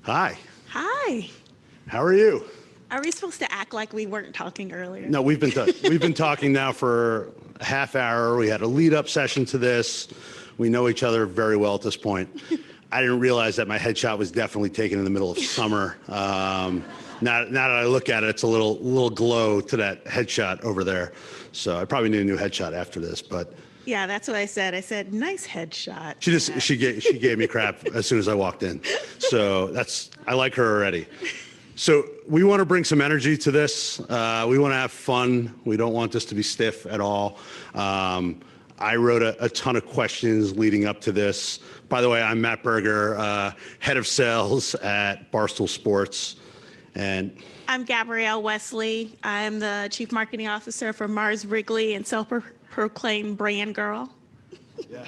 Hi, Hi. how are you? Are we supposed to act like we weren't talking earlier? No, we've been talking now for a half hour. We had a lead up session to this. We know each other very well at this point. I didn't realize that my headshot was definitely taken in the middle of summer. Now that I look at it, it's a little glow to that headshot over there. So I probably need a new headshot after this, but Yeah, that's what I said. I said, nice headshot. she gave me crap as soon as I walked in. So I like her already. So we want to bring some energy to this. We want to have fun. We don't want this to be stiff at all. I wrote a ton of questions leading up to this. By the way, I'm Matt Berger, head of sales at Barstool Sports. And I'm Gabrielle Wesley. I'm the chief marketing officer for Mars Wrigley and self-proclaimed brand girl. yeah.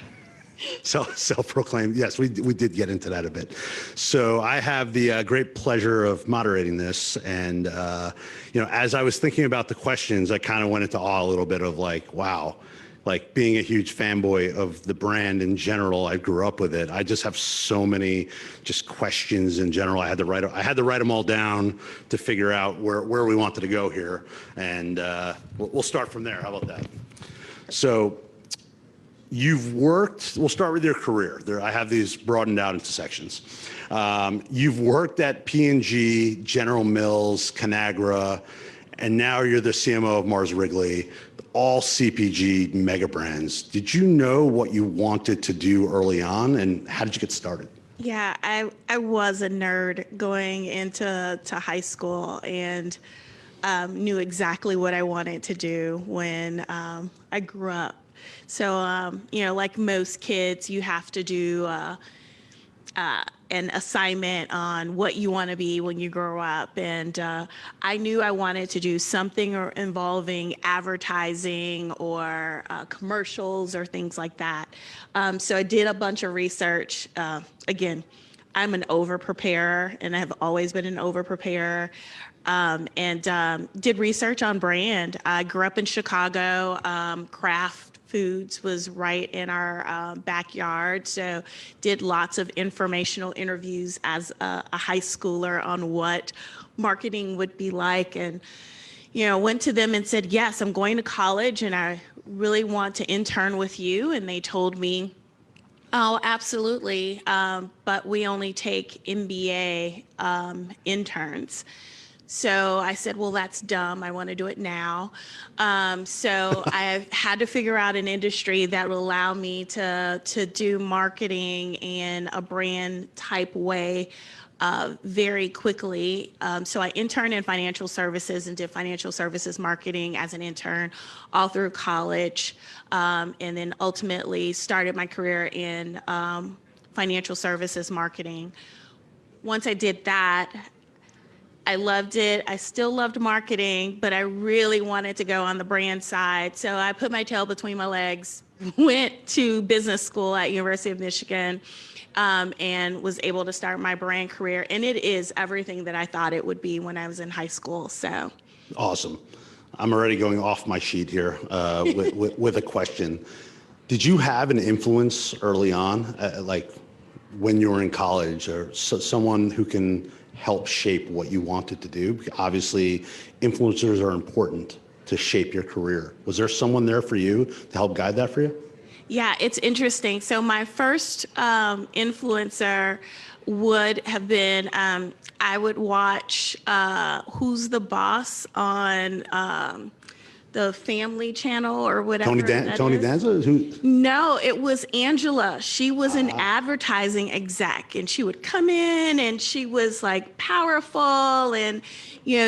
Self-proclaimed. Yes, we did get into that a bit. So I have the great pleasure of moderating this. And, as I was thinking about the questions, I kind of went into awe a little bit of like, wow, like being a huge fanboy of the brand in general. I grew up with it. I just have so many just questions in general. I had to write them all down to figure out where we wanted to go here. And we'll start from there. How about that? So we'll start with your career. I have these broadened out into sections. You've worked at P&G, General Mills, Conagra, and now you're the CMO of Mars Wrigley, all CPG mega brands. Did you know what you wanted to do early on, and how did you get started? Yeah, I was a nerd going into high school and knew exactly what I wanted to do when I grew up. So, like most kids, you have to do an assignment on what you want to be when you grow up. And I knew I wanted to do something involving advertising or commercials or things like that. So I did a bunch of research. Again, I'm an over-preparer, and I have always been an over-preparer. And did research on brand. I grew up in Chicago. Kraft Foods was right in our backyard, so did lots of informational interviews as a high schooler on what marketing would be like, and went to them and said, yes, I'm going to college and I really want to intern with you. And they told me, oh, absolutely, but we only take MBA interns. So I said, well, that's dumb. I want to do it now. So I had to figure out an industry that will allow me to do marketing in a brand type way very quickly. So I interned in financial services and did financial services marketing as an intern all through college, and then ultimately started my career in financial services marketing. Once I did that, I loved it. I still loved marketing, but I really wanted to go on the brand side. So I put my tail between my legs, went to business school at University of Michigan, and was able to start my brand career. And it is everything that I thought it would be when I was in high school. So Awesome. I'm already going off my sheet here with a question. Did you have an influence early on, like when you were in college, or someone who can help shape what you wanted to do? Obviously, influencers are important to shape your career. Was there someone there for you to help guide that for you? yeah, it's interesting. So my first influencer would have been, I would watch Who's the Boss on the Family Channel or whatever. Tony Danza? No, it was Angela. She was an advertising exec, and she would come in and she was like powerful, and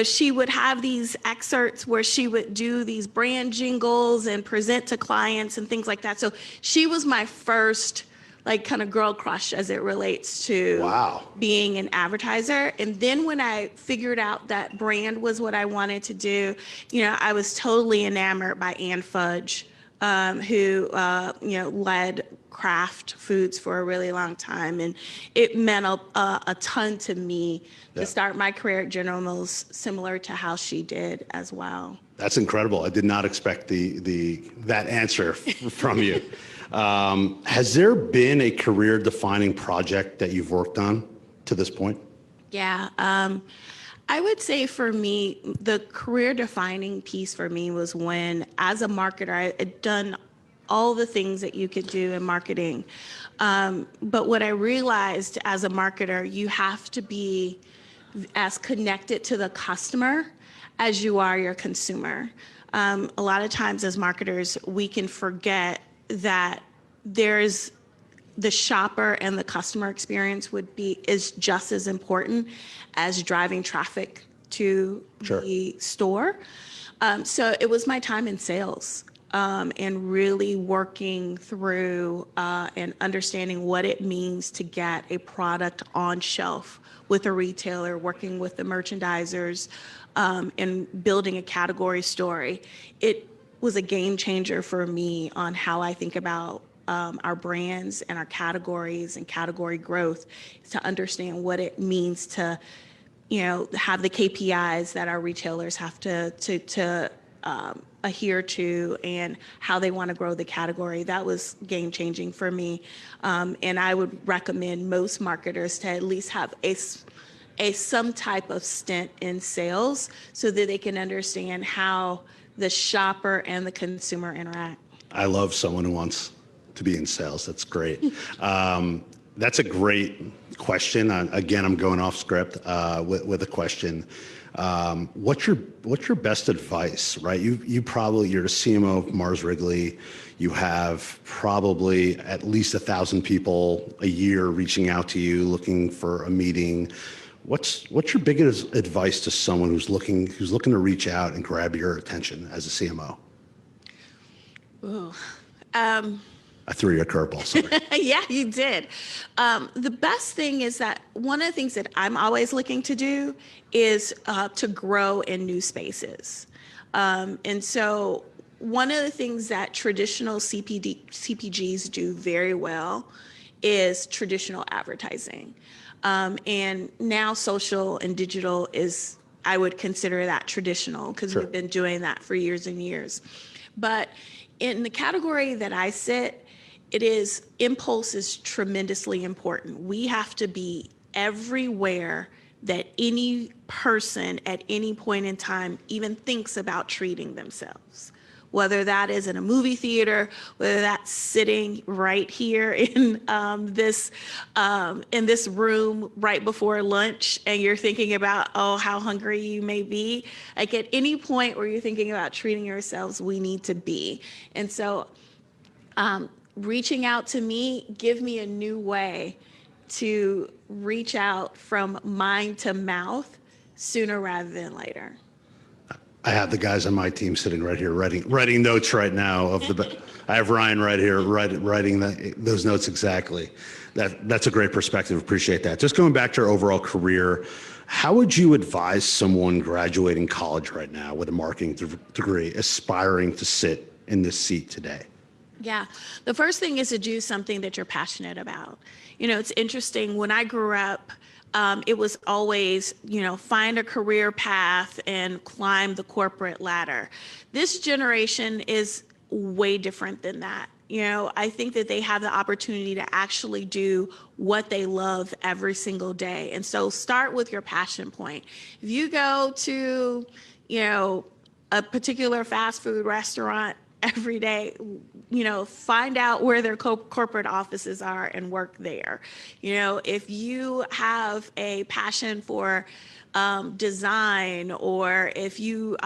she would have these excerpts where she would do these brand jingles and present to clients and things like that. So she was my first like kind of girl crush as it relates to being an advertiser. And then when I figured out that brand was what I wanted to do, I was totally enamored by Ann Fudge, who led Kraft Foods for a really long time. And it meant a ton to me to start my career at General Mills, similar to how she did as well. That's incredible. I did not expect that answer from you. Has there been a career-defining project that you've worked on to this point? Yeah. I would say for me, the career defining piece for me was when, as a marketer, I had done all the things that you could do in marketing. But what I realized as a marketer, you have to be as connected to the customer as you are your consumer. A lot of times as marketers, we can forget that there's the shopper and the customer experience is just as important as driving traffic to Sure. the store. So it was my time in sales, and really working through and understanding what it means to get a product on shelf with a retailer, working with the merchandisers, and building a category story. It was a game changer for me on how I think about our brands and our categories and category growth, to understand what it means to, have the KPIs that our retailers have to adhere to, and how they want to grow the category. That was game changing for me. And I would recommend most marketers to at least have some type of stint in sales, so that they can understand how the shopper and the consumer interact. I love someone who wants to be in sales. That's great. That's a great question. Again, I'm going off script with a question. What's your best advice, right? You're the CMO of Mars Wrigley. You have probably at least 1,000 people a year reaching out to you, looking for a meeting. What's your biggest advice to someone who's looking to reach out and grab your attention as a CMO? Ooh. I threw you a curveball, sorry. Yeah, you did. The best thing is that one of the things that I'm always looking to do is to grow in new spaces. And so one of the things that traditional CPGs do very well is traditional advertising. And now social and digital I would consider that traditional, because Sure. we've been doing that for years and years. But in the category that I sit, impulse is tremendously important. We have to be everywhere that any person at any point in time even thinks about treating themselves. Whether that is in a movie theater, whether that's sitting right here in this room right before lunch, and you're thinking about, how hungry you may be. Like, at any point where you're thinking about treating yourselves, we need to be. And so reaching out to me, give me a new way to reach out from mind to mouth sooner rather than later. I have the guys on my team sitting right here writing notes right now. I have Ryan right here writing those notes exactly. That's a great perspective. Appreciate that. Just going back to your overall career, how would you advise someone graduating college right now with a marketing degree, aspiring to sit in this seat today? Yeah. The first thing is to do something that you're passionate about. It's interesting. When I grew up, it was always, find a career path and climb the corporate ladder. This generation is way different than that. I think that they have the opportunity to actually do what they love every single day. And so start with your passion point. If you go to, a particular fast food restaurant every day, find out where their corporate offices are and work there. If you have a passion for design, or if you,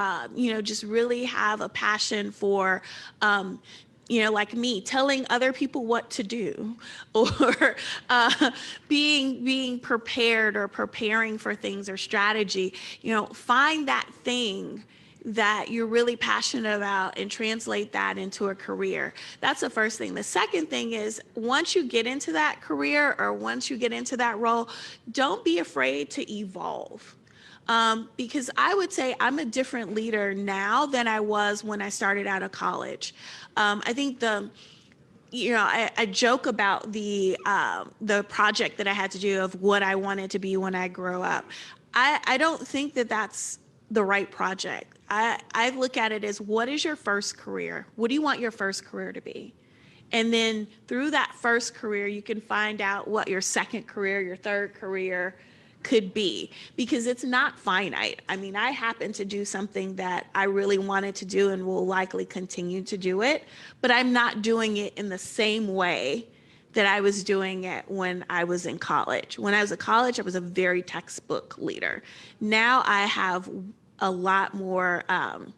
just really have a passion for, like me, telling other people what to do, or being prepared, or preparing for things, or strategy, find that thing that you're really passionate about and translate that into a career. That's the first thing. The second thing is, once you get into that career, or once you get into that role, don't be afraid to evolve. Because I would say I'm a different leader now than I was when I started out of college. I think I joke about the project that I had to do of what I wanted to be when I grow up. I don't think that that's the right project. I look at it as, what is your first career? What do you want your first career to be? And then through that first career, you can find out what your second career, your third career could be, because it's not finite. I mean, I happen to do something that I really wanted to do and will likely continue to do it, but I'm not doing it in the same way that I was doing it when I was in college. When I was in college, I was a very textbook leader. Now I have a lot more, I'm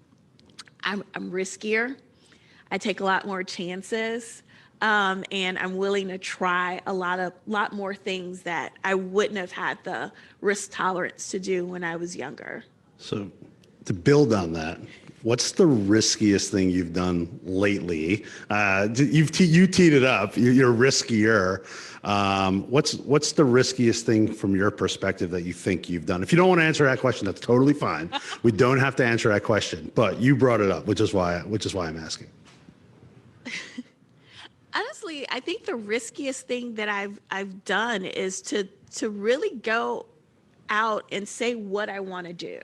riskier. I take a lot more chances. And I'm willing to try a lot more things that I wouldn't have had the risk tolerance to do when I was younger. So to build on that, what's the riskiest thing you've done lately? You teed it up. You're riskier. What's the riskiest thing from your perspective that you think you've done? If you don't want to answer that question, that's totally fine. We don't have to answer that question. But you brought it up, which is why I'm asking. Honestly, I think the riskiest thing that I've done is to really go out and say what I want to do.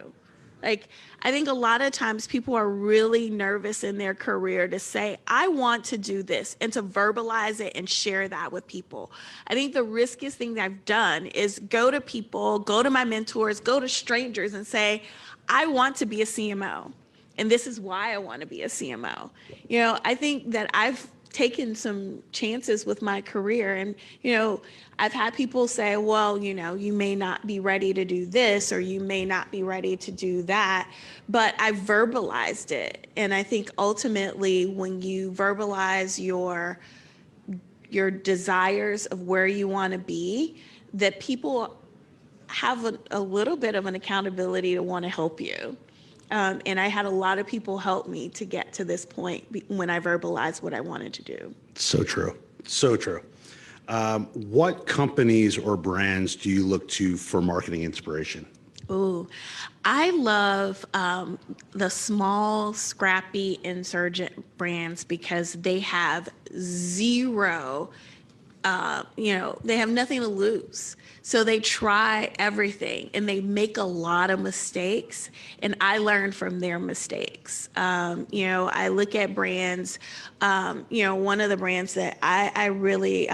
Like, I think a lot of times people are really nervous in their career to say, I want to do this, and to verbalize it and share that with people. I think the riskiest thing that I've done is go to people, go to my mentors, go to strangers and say, I want to be a CMO. And this is why I want to be a CMO. You know, I think that I've taken some chances with my career, and I've had people say, well, you may not be ready to do this, or you may not be ready to do that, but I verbalized it. And I think ultimately when you verbalize your desires of where you want to be, that people have a little bit of an accountability to want to help you. And I had a lot of people help me to get to this point when I verbalized what I wanted to do. So true. So true. What companies or brands do you look to for marketing inspiration? Ooh, I love the small, scrappy, insurgent brands because they have zero, they have nothing to lose. So they try everything and they make a lot of mistakes, and I learn from their mistakes. I look at brands, one of the brands that I really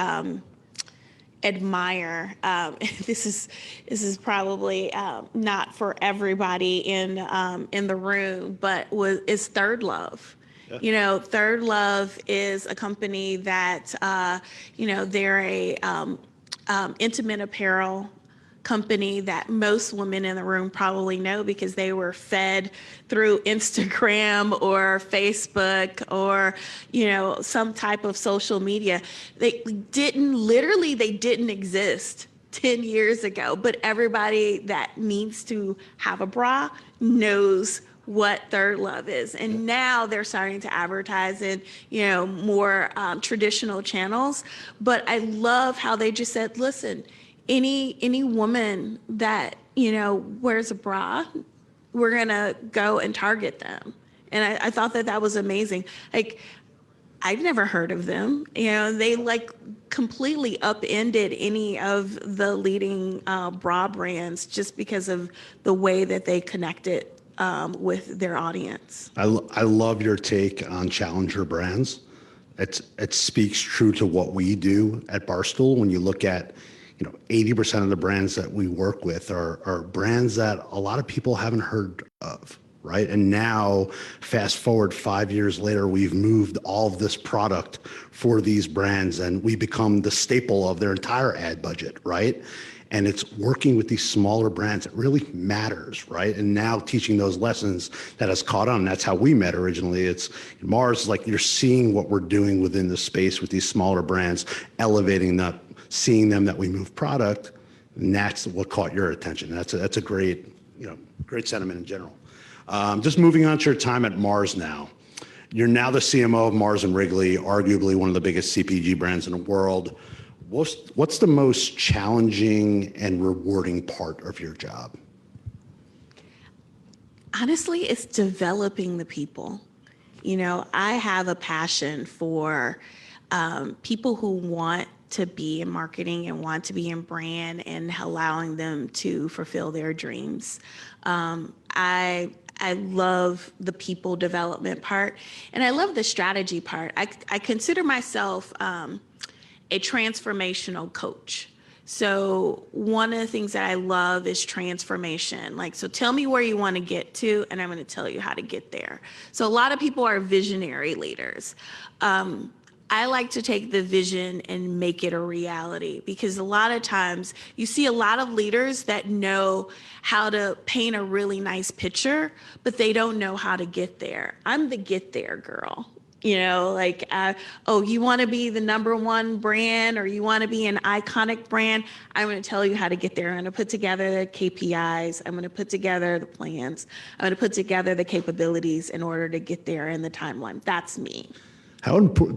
admire, this is probably not for everybody in the room, but is Third Love. Yeah. Third Love is a company that, they're a intimate apparel company that most women in the room probably know because they were fed through Instagram or Facebook or, some type of social media. They didn't exist 10 years ago, but everybody that needs to have a bra knows what Third Love is. And now they're starting to advertise in, more traditional channels. But I love how they just said, listen, any woman that, wears a bra, we're going to go and target them. And I thought that was amazing. Like, I've never heard of them. They completely upended any of the leading bra brands just because of the way that they connected with their audience. I love your take on challenger brands. It speaks true to what we do at Barstool. When you look at 80% of the brands that we work with are brands that a lot of people haven't heard of, right? And now, fast forward 5 years later, we've moved all of this product for these brands, and we become the staple of their entire ad budget, right? And it's working with these smaller brands that really matters, right? And now teaching those lessons that has caught on. That's how we met originally. It's Mars, like you're seeing what we're doing within the space with these smaller brands, elevating that, seeing them that we move product, and that's what caught your attention. That's a great, great sentiment in general. Just moving on to your time at Mars now. You're now the CMO of Mars and Wrigley, arguably one of the biggest CPG brands in the world. What's the most challenging and rewarding part of your job? Honestly, it's developing the people. I have a passion for people who want to be in marketing and want to be in brand and allowing them to fulfill their dreams. I love the people development part, and I love the strategy part. I consider myself a transformational coach. So one of the things that I love is transformation. Like, so tell me where you want to get to, and I'm going to tell you how to get there. So a lot of people are visionary leaders. I like to take the vision and make it a reality, because a lot of times you see a lot of leaders that know how to paint a really nice picture, but they don't know how to get there. I'm the get there girl. Like, oh, you want to be the number one brand, or you want to be an iconic brand? I'm going to tell you how to get there. I'm going to put together the KPIs. I'm going to put together the plans. I'm going to put together the capabilities in order to get there in the timeline. That's me.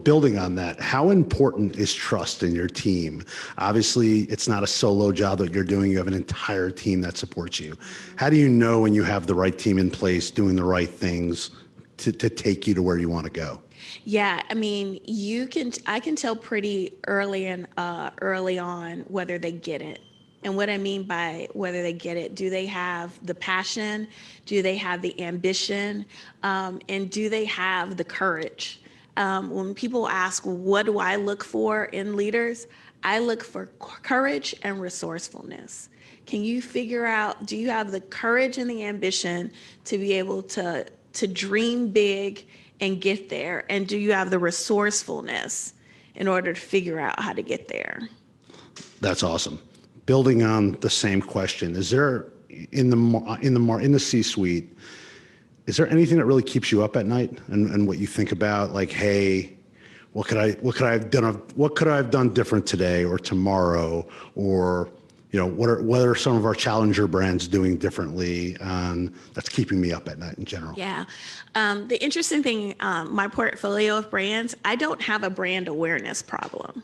Building on that, how important is trust in your team? Obviously, it's not a solo job that you're doing. You have an entire team that supports you. How do you know when you have the right team in place, doing the right things to take you to where you want to go? Yeah, I mean, I can tell pretty early on whether they get it. And what I mean by whether they get it, do they have the passion? Do they have the ambition? And do they have the courage? When people ask, what do I look for in leaders? I look for courage and resourcefulness. Can you figure out, do you have the courage and the ambition to be able to dream big and get there? And do you have the resourcefulness in order to figure out how to get there? That's awesome. Building on the same question, is there in the C-suite, is there anything that really keeps you up at night, and what you think about, like, hey, what could I have done different today or tomorrow, or what are some of our challenger brands doing differently that's keeping me up at night in general? Yeah. The interesting thing, my portfolio of brands, I don't have a brand awareness problem.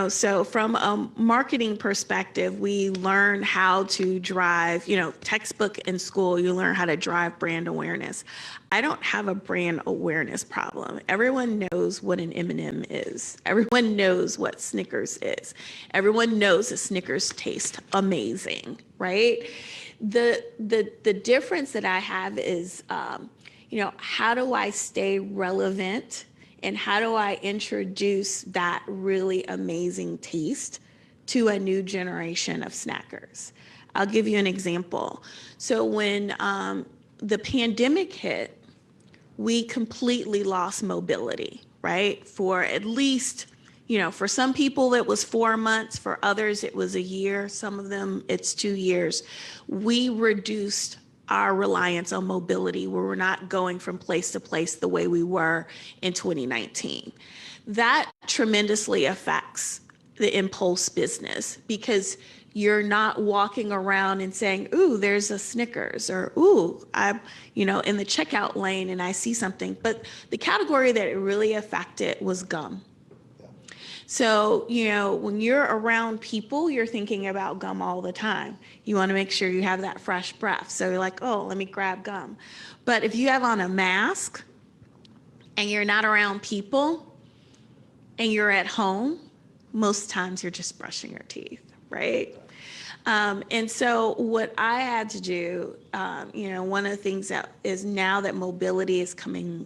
So from a marketing perspective, we learn how to drive, textbook in school, you learn how to drive brand awareness. I don't have a brand awareness problem. Everyone knows what an M&M is. Everyone knows what Snickers is. Everyone knows that Snickers taste amazing, right? The difference that I have is, how do I stay relevant? And how do I introduce that really amazing taste to a new generation of snackers? I'll give you an example. So when the pandemic hit, we completely lost mobility, right? For at least, for some people it was 4 months, for others it was a year, some of them it's 2 years. We reduced our reliance on mobility, where we're not going from place to place the way we were in 2019. That tremendously affects the impulse business, because you're not walking around and saying, ooh, there's a Snickers, or ooh, I'm, in the checkout lane and I see something. But the category that it really affected was gum. So, when you're around people, you're thinking about gum all the time. You want to make sure you have that fresh breath. So you're like, oh, let me grab gum. But if you have on a mask and you're not around people and you're at home, most times you're just brushing your teeth, right? And so what I had to do, one of the things that is, now that mobility is coming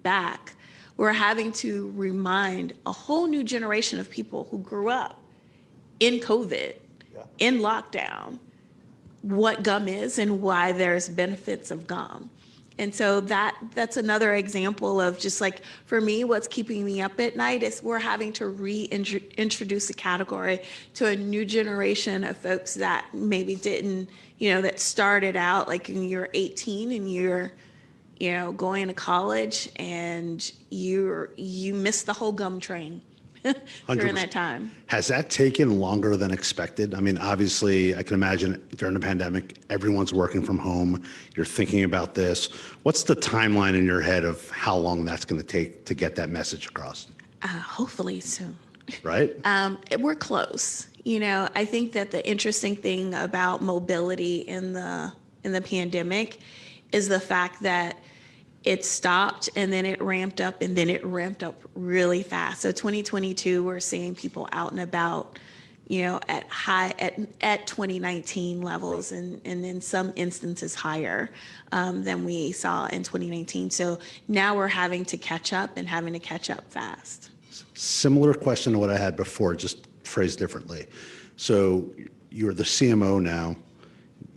back, we're having to remind a whole new generation of people who grew up in COVID, in lockdown, what gum is and why there's benefits of gum. And so that's another example of, just like, for me, what's keeping me up at night is we're having to reintroduce a category to a new generation of folks that maybe didn't, that started out like when you're 18 and you're going to college, and you missed the whole gum train during that time. Has that taken longer than expected? I mean, obviously, I can imagine during the pandemic, everyone's working from home. You're thinking about this. What's the timeline in your head of how long that's going to take to get that message across? Hopefully soon. Right? We're close. I think that the interesting thing about mobility in the pandemic is the fact that it stopped and then it ramped up, and then it ramped up really fast. So 2022, we're seeing people out and about, at 2019 levels, and in some instances higher than we saw in 2019. So now we're having to catch up, and having to catch up fast. Similar question to what I had before, just phrased differently. So you're the CMO now.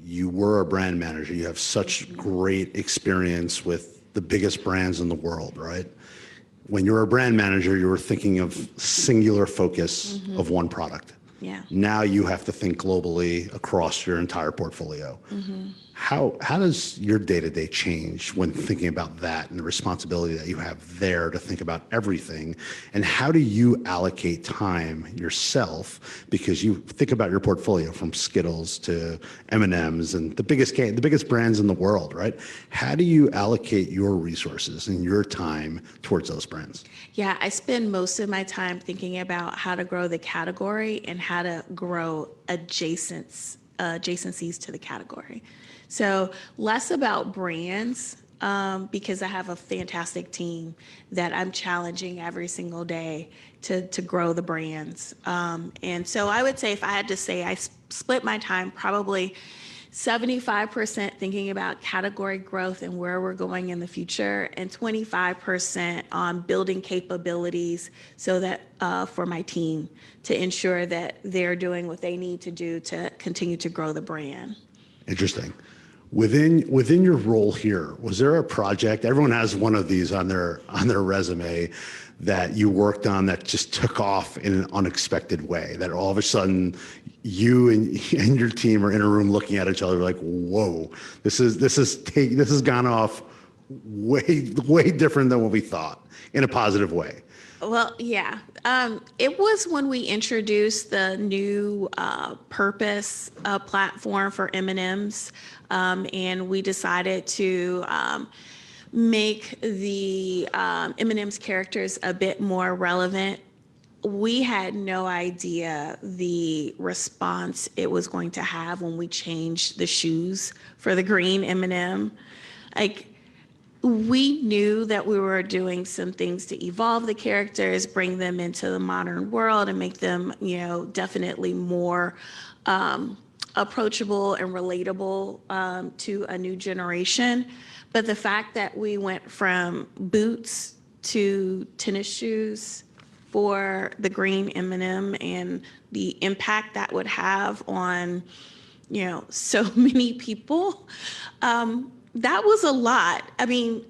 You were a brand manager. You have such great experience with the biggest brands in the world, right? When you're a brand manager, you were thinking of singular focus of one product. Yeah. Now you have to think globally across your entire portfolio. How does your day-to-day change when thinking about that and the responsibility that you have there to think about everything? And how do you allocate time yourself? Because you think about your portfolio from Skittles to M&Ms and the biggest brands in the world, right? How do you allocate your resources and your time towards those brands? Yeah, I spend most of my time thinking about how to grow the category and how to grow adjacencies to the category. So less about brands, because I have a fantastic team that I'm challenging every single day to grow the brands. And so I would say, if I had to say, I split my time probably 75% thinking about category growth and where we're going in the future, and 25% on building capabilities so that for my team to ensure that they're doing what they need to do to continue to grow the brand. Interesting. Within your role here, was there a project? Everyone has one of these on their resume that you worked on that just took off in an unexpected way. That all of a sudden, you and your team are in a room looking at each other like, "Whoa, this has gone off way different than what we thought in a positive way." Well, yeah. It was when we introduced the new purpose platform for M&Ms, and we decided to make the M&M's characters a bit more relevant. We had no idea the response it was going to have when we changed the shoes for the green M&M. Like, we knew that we were doing some things to evolve the characters, bring them into the modern world, and make them, definitely more approachable and relatable to a new generation. But the fact that we went from boots to tennis shoes for the green M&M and the impact that would have on, so many people, that was a lot. I mean,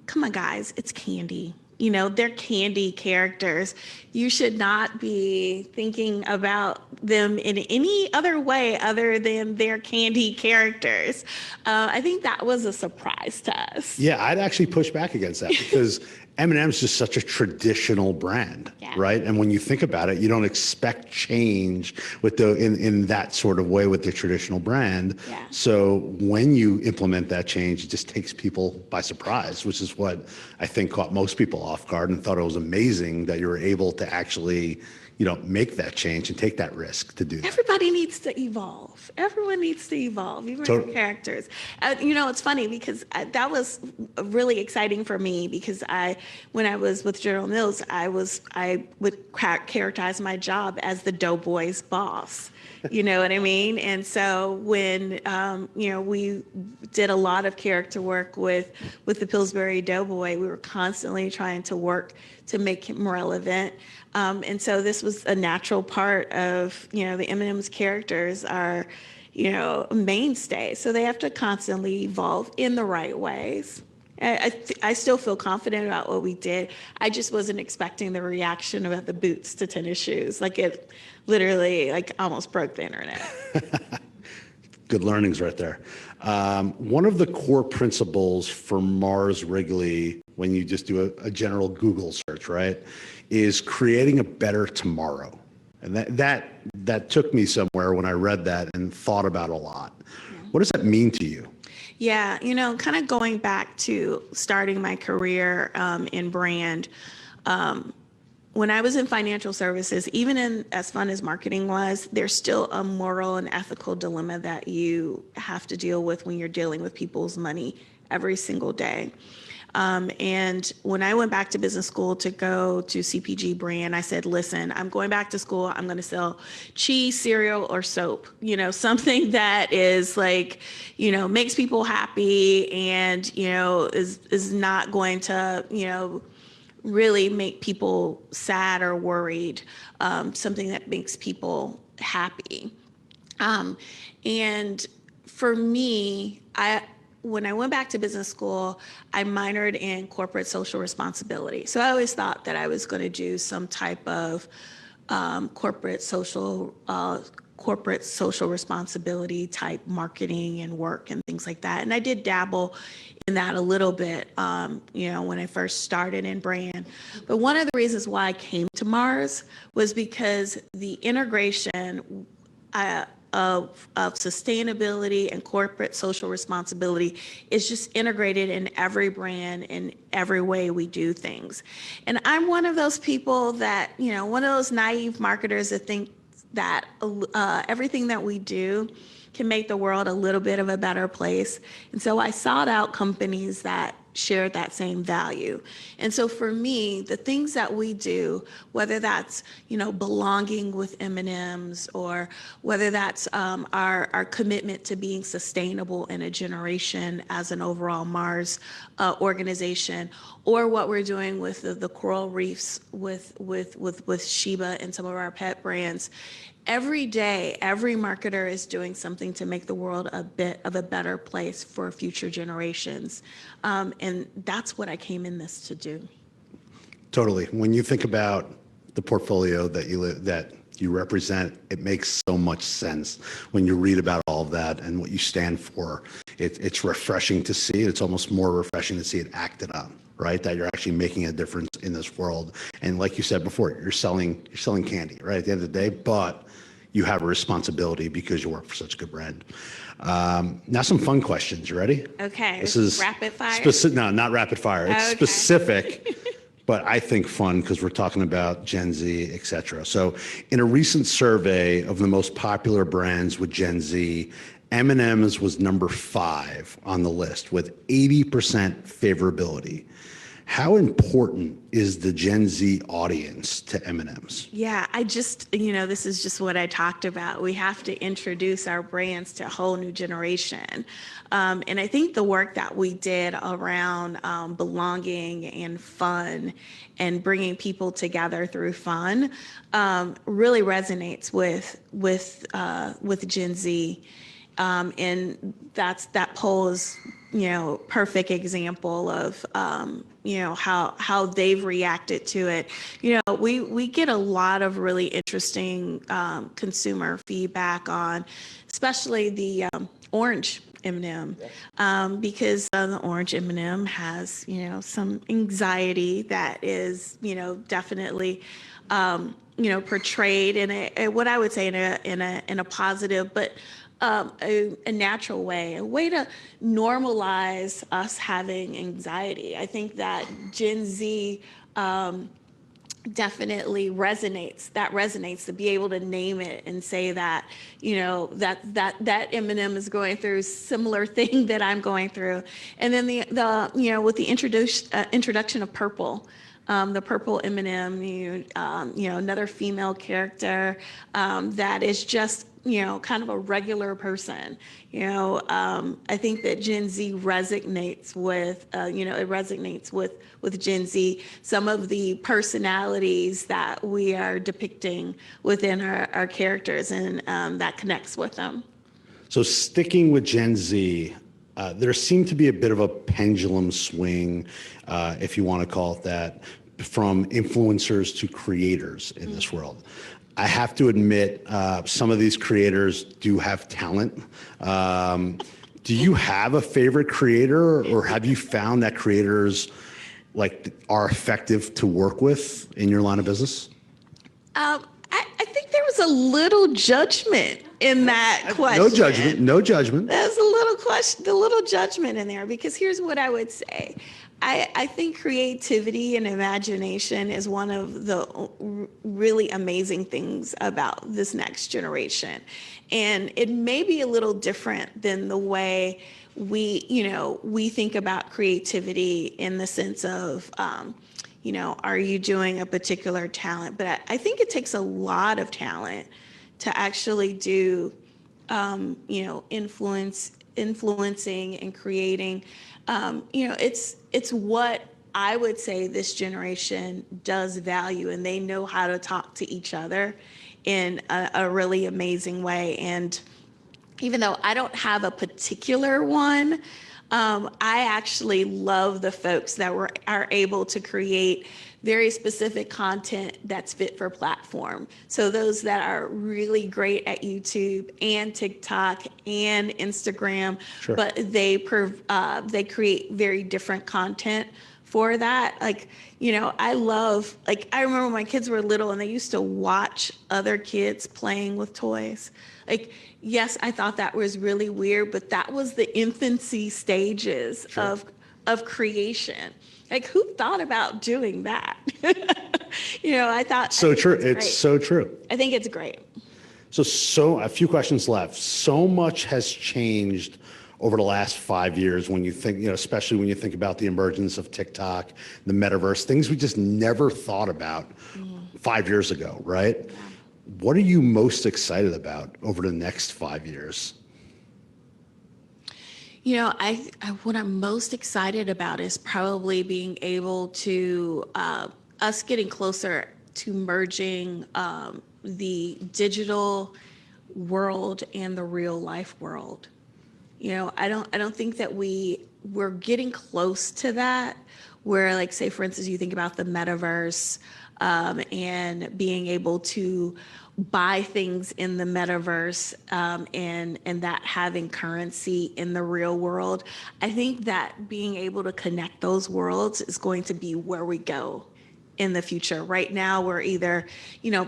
come on, guys, it's candy. They're candy characters. You should not be thinking about them in any other way other than they're candy characters. I think that was a surprise to us. Yeah, I'd actually push back against that because M&M is just such a traditional brand, right? And when you think about it, you don't expect change with in that sort of way with the traditional brand. Yeah. So when you implement that change, it just takes people by surprise, which is what I think caught most people off guard and thought it was amazing that you were able to actually, make that change and take that risk to do that. Everybody needs to evolve. Everyone needs to evolve, even your characters. It's funny because that was really exciting for me because when I was with General Mills, I would characterize my job as the doughboy's boss. You know what I mean? And so when, we did a lot of character work with the Pillsbury Doughboy, we were constantly trying to work to make him relevant. And so this was a natural part of, the M&M's characters are, a mainstay. So they have to constantly evolve in the right ways. I still feel confident about what we did. I just wasn't expecting the reaction about the boots to tennis shoes. Like, it literally almost broke the internet. Good learnings right there. One of the core principles for Mars Wrigley, when you just do a general Google search, right, is creating a better tomorrow. And that took me somewhere when I read that and thought about it a lot. Yeah. What does that mean to you? Yeah, kind of going back to starting my career in brand, when I was in financial services, even in as fun as marketing was, there's still a moral and ethical dilemma that you have to deal with when you're dealing with people's money every single day. And when I went back to business school to go to CPG brand, I said, listen, I'm going back to school. I'm going to sell cheese, cereal, or soap, something that is makes people happy and, is not going to, really make people sad or worried, something that makes people happy. And for me, when I went back to business school, I minored in corporate social responsibility. So I always thought that I was going to do some type of corporate social responsibility type marketing and work and things like that. And I did dabble in that a little bit, when I first started in brand. But one of the reasons why I came to Mars was because the integration of sustainability and corporate social responsibility is just integrated in every brand, in every way we do things. And I'm one of those people that, one of those naive marketers that think that everything that we do can make the world a little bit of a better place. And so I sought out companies that shared that same value. And so for me, the things that we do, whether that's, belonging with M&Ms, or whether that's our commitment to being sustainable in a generation as an overall Mars organization, or what we're doing with the coral reefs with Sheba and some of our pet brands. Every day, every marketer is doing something to make the world a bit of a better place for future generations. And that's what I came in this to do. Totally. When you think about the portfolio that you represent, it makes so much sense when you read about all of that and what you stand for. It's refreshing to see. It's almost more refreshing to see it acted on, right? That you're actually making a difference in this world. And like you said before, you're selling candy, right? At the end of the day, but you have a responsibility because you work for such a good brand. Now some fun questions. You ready? Okay. This is rapid fire? No, not rapid fire. It's okay. Specific, but I think fun because we're talking about Gen Z, et cetera. So in a recent survey of the most popular brands with Gen Z, M&M's was number 5 on the list with 80% favorability. How important is the Gen Z audience to M&M's? Yeah, this is just what I talked about. We have to introduce our brands to a whole new generation. And I think the work that we did around belonging and fun and bringing people together through fun really resonates with Gen Z. And that poll is, perfect example of, how they've reacted to it. We get a lot of really interesting consumer feedback on, especially the orange M&M, because the orange M&M has, some anxiety that is, definitely, portrayed in what I would say in a positive, but a natural way, a way to normalize us having anxiety. I think that Gen Z definitely resonates. That resonates to be able to name it and say that, that M&M is going through similar thing that I'm going through. And then with the introduction of purple. The purple M&M, another female character that is just, kind of a regular person. I think that Gen Z resonates with, it resonates with Gen Z, some of the personalities that we are depicting within our characters, and that connects with them. So sticking with Gen Z, there seemed to be a bit of a pendulum swing, if you want to call it that, from influencers to creators in this world. I have to admit, some of these creators do have talent. Do you have a favorite creator, or have you found that creators are effective to work with in your line of business? I think there was a little judgment in that question. No judgment. There's a little judgment in there, because here's what I would say. I think creativity and imagination is one of the really amazing things about this next generation. And it may be a little different than the way we think about creativity, in the sense of, are you doing a particular talent? But I think it takes a lot of talent to actually do, influencing and creating. It's what I would say this generation does value, and they know how to talk to each other in a really amazing way. And even though I don't have a particular one, I actually love the folks that are able to create very specific content that's fit for platform. So those that are really great at YouTube and TikTok and Instagram, Sure. but they create very different content for that. Like, I love, like, I remember when my kids were little and they used to watch other kids playing with toys. Like, yes, I thought that was really weird, but that was the infancy stages Sure. of creation. Like, who thought about doing that? I thought So true. It's It's great. so true. I think it's great. So a few questions left. So much has changed over the last 5 years when you think, especially when you think about the emergence of TikTok, the metaverse, things we just never thought about 5 years ago, right? What are you most excited about over the next 5 years? What I'm most excited about is probably being able to us getting closer to merging the digital world and the real life world. I don't think that we're getting close to that. Where, like, say for instance, you think about the metaverse and being able to buy things in the metaverse and that having currency in the real world. I think that being able to connect those worlds is going to be where we go in the future. Right now, we're either,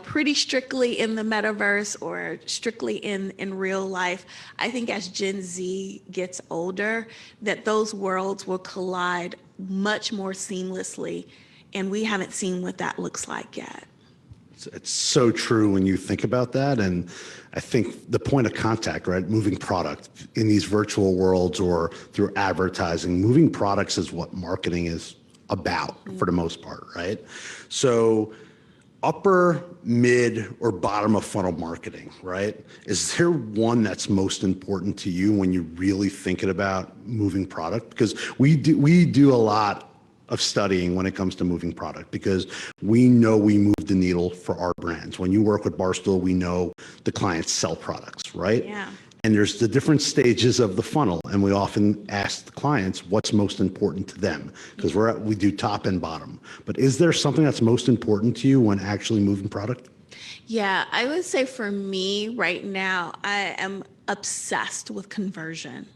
pretty strictly in the metaverse or strictly in real life. I think as Gen Z gets older, that those worlds will collide much more seamlessly, and we haven't seen what that looks like yet. It's so true when you think about that. And I think the point of contact, right? Moving product in these virtual worlds or through advertising, moving products is what marketing is about for the most part, right? So upper, mid, or bottom of funnel marketing, right? Is there one that's most important to you when you're really thinking about moving product? Because we do a lot of studying when it comes to moving product because we know we move the needle for our brands. When you work with Barstool, we know the clients sell products, right? Yeah. And there's the different stages of the funnel, and we often ask the clients what's most important to them because we do top and bottom. But is there something that's most important to you when actually moving product? Yeah, I would say for me right now, I am obsessed with conversion.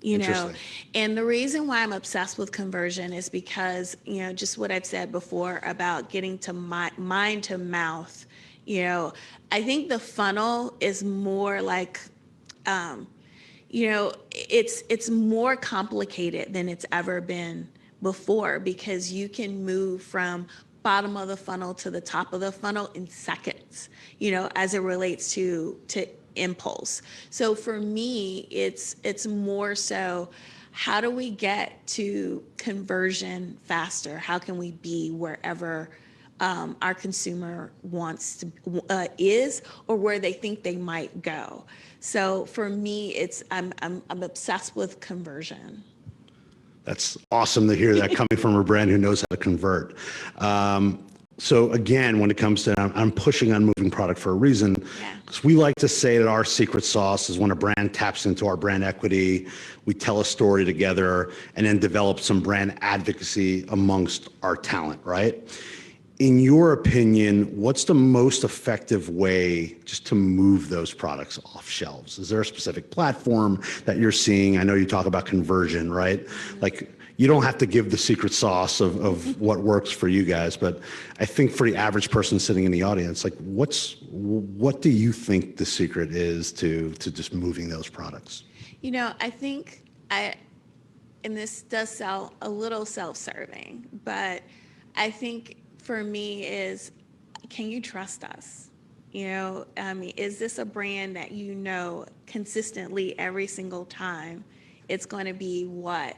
Interesting. And the reason why I'm obsessed with conversion is because, just what I've said before about getting to mind to mouth. I think the funnel is more like, it's more complicated than it's ever been before because you can move from bottom of the funnel to the top of the funnel in seconds, as it relates to impulse. So for me, it's more so, how do we get to conversion faster? How can we be wherever our consumer wants to is, or where they think they might go? So for me, I'm obsessed with conversion. That's awesome to hear that coming from a brand who knows how to convert. So again, when it comes to, I'm pushing on moving product for a reason, because we like to say that our secret sauce is when a brand taps into our brand equity, we tell a story together, and then develop some brand advocacy amongst our talent, right? In your opinion, what's the most effective way just to move those products off shelves? Is there a specific platform that you're seeing? I know you talk about conversion, right? Like, you don't have to give the secret sauce of what works for you guys, but I think for the average person sitting in the audience, like, what do you think the secret is to just moving those products? I think and this does sound a little self-serving, but I think for me is, can you trust us? Is this a brand that consistently every single time it's going to be what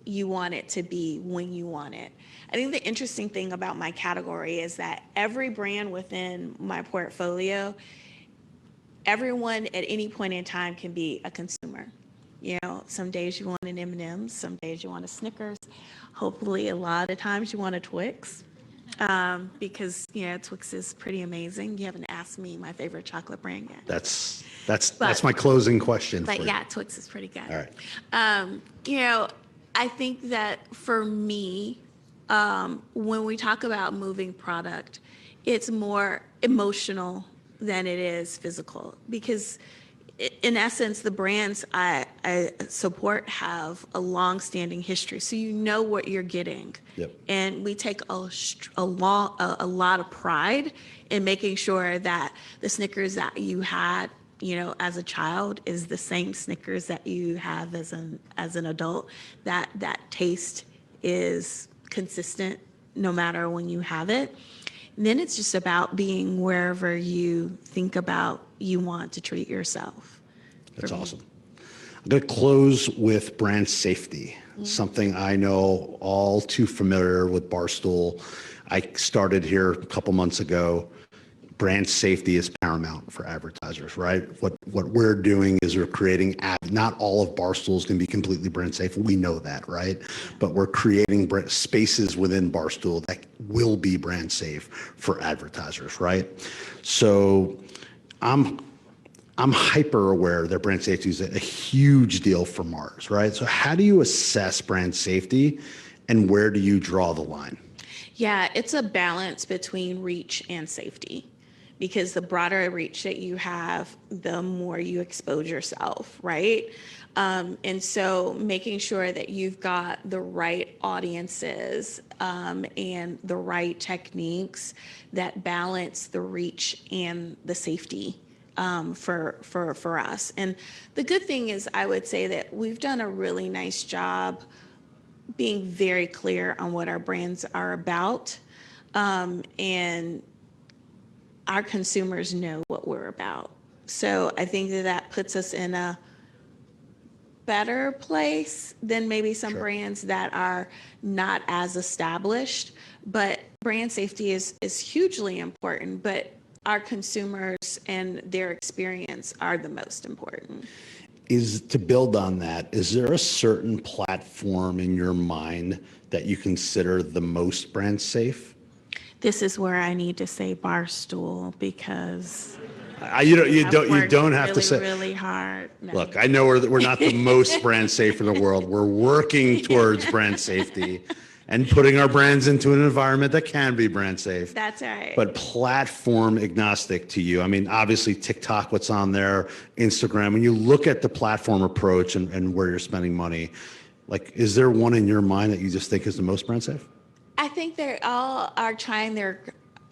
you want it to be when you want it? I think the interesting thing about my category is that every brand within my portfolio, everyone at any point in time can be a consumer. Some days you want an M&M, some days you want a Snickers. Hopefully, a lot of times you want a Twix. because Twix is pretty amazing. You haven't asked me my favorite chocolate brand yet. That's my closing question. But for you. yeah, Twix is pretty good. All right. I think that for me, when we talk about moving product, it's more emotional than it is physical, because in essence, the brands I support have a long-standing history, so you know what you're getting. Yep. And we take a lot of pride in making sure that the Snickers that you had, as a child, is the same Snickers that you have as an adult. That taste is consistent no matter when you have it. And then it's just about being wherever you think about you want to treat yourself. That's awesome. I'm going to close with brand safety, something I know all too familiar with Barstool. I started here a couple months ago. Brand safety is paramount for advertisers, right? What we're doing is we're creating not all of Barstool is going to be completely brand safe. We know that, right? But we're creating spaces within Barstool that will be brand safe for advertisers, right? So I'm hyper aware that brand safety is a huge deal for Mars, right? So how do you assess brand safety, and where do you draw the line? Yeah, it's a balance between reach and safety, because the broader reach that you have, the more you expose yourself, right? And so making sure that you've got the right audiences and the right techniques that balance the reach and the safety for us. And the good thing is, I would say that we've done a really nice job being very clear on what our brands are about, and our consumers know what we're about. So I think that puts us in a better place than maybe some brands that are not as established. But brand safety is hugely important, but our consumers and their experience are the most important. To build on that, is there a certain platform in your mind that you consider the most brand safe? This is where I need to say Barstool, because you don't have to say really hard. No. Look, I know we're not the most brand safe in the world. We're working towards brand safety and putting our brands into an environment that can be brand safe. That's right. But platform agnostic to you. I mean, obviously TikTok, what's on there, Instagram. When you look at the platform approach and where you're spending money, like, is there one in your mind that you just think is the most brand safe? I think they all are trying their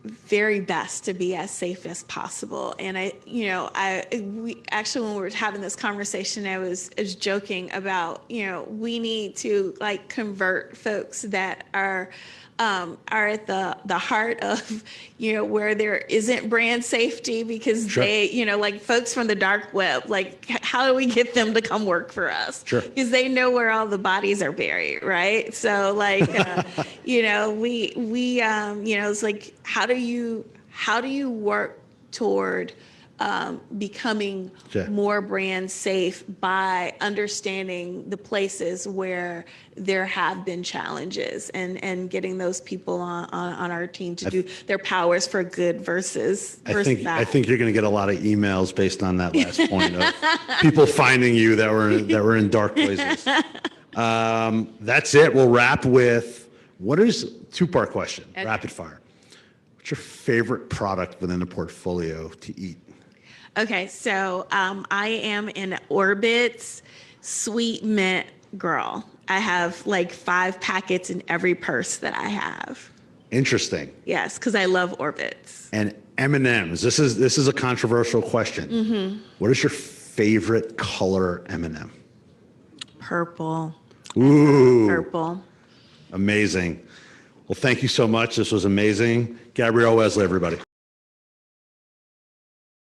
very best to be as safe as possible. And we actually, when we were having this conversation, I was joking about, we need to convert folks that are at the heart of, where there isn't brand safety, because they, folks from the dark web, how do we get them to come work for us? Sure. Because they know where all the bodies are buried, right? So it's like, how do you work toward becoming more brand safe by understanding the places where there have been challenges, and getting those people on our team to do their powers for good versus I bad. think you're going to get a lot of emails based on that last point of people finding you that were in dark places. That's it. We'll wrap with two-part question, Okay. rapid fire. What's your favorite product within the portfolio to eat? Okay, so I am an Orbit's sweet mint girl. I have 5 packets in every purse that I have. Interesting. Yes, because I love Orbit's. And M&Ms. This is a controversial question. Mm-hmm. What is your favorite color M&M? Purple. Ooh. Purple. Amazing. Well, thank you so much. This was amazing. Gabrielle, Wesley, everybody.